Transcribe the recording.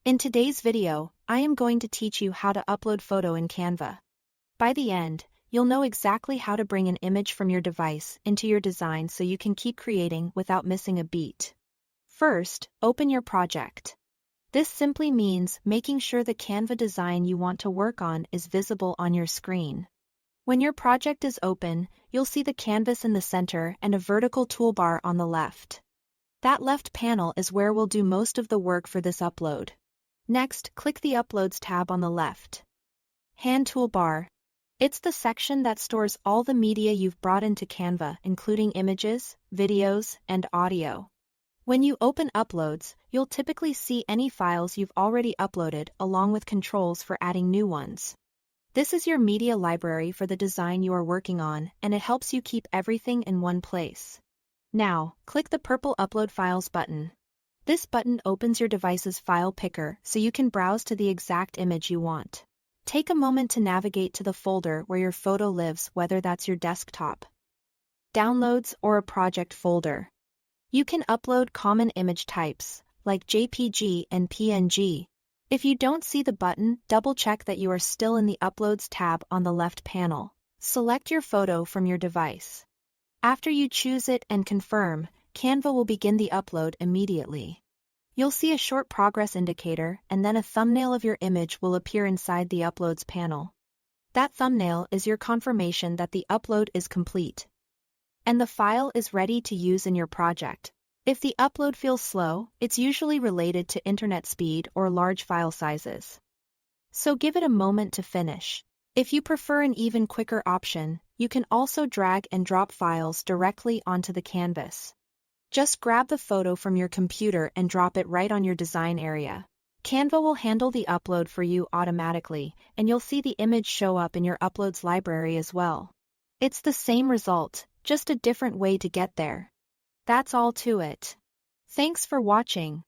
In today's video, I am going to teach you how to upload photo in Canva. By the end, you'll know exactly how to bring an image from your device into your design so you can keep creating without missing a beat. First, open your project. This simply means making sure the Canva design you want to work on is visible on your screen. When your project is open, you'll see the canvas in the center and a vertical toolbar on the left. That left panel is where we'll do most of the work for this upload. Next, click the Uploads tab on the left. Hand toolbar. It's the section that stores all the media you've brought into Canva, including images, videos, and audio. When you open Uploads, you'll typically see any files you've already uploaded along with controls for adding new ones. This is your media library for the design you are working on, and it helps you keep everything in one place. Now, click the purple Upload Files button. This button opens your device's file picker so you can browse to the exact image you want. Take a moment to navigate to the folder where your photo lives, whether that's your desktop, downloads, or a project folder. You can upload common image types, like JPG and PNG. If you don't see the button, double-check that you are still in the Uploads tab on the left panel. Select your photo from your device. After you choose it and confirm, Canva will begin the upload immediately. You'll see a short progress indicator, and then a thumbnail of your image will appear inside the Uploads panel. That thumbnail is your confirmation that the upload is complete, and the file is ready to use in your project. If the upload feels slow, it's usually related to internet speed or large file sizes. So give it a moment to finish. If you prefer an even quicker option, you can also drag and drop files directly onto the canvas. Just grab the photo from your computer and drop it right on your design area. Canva will handle the upload for you automatically, and you'll see the image show up in your Uploads library as well. It's the same result, just a different way to get there. That's all to it. Thanks for watching.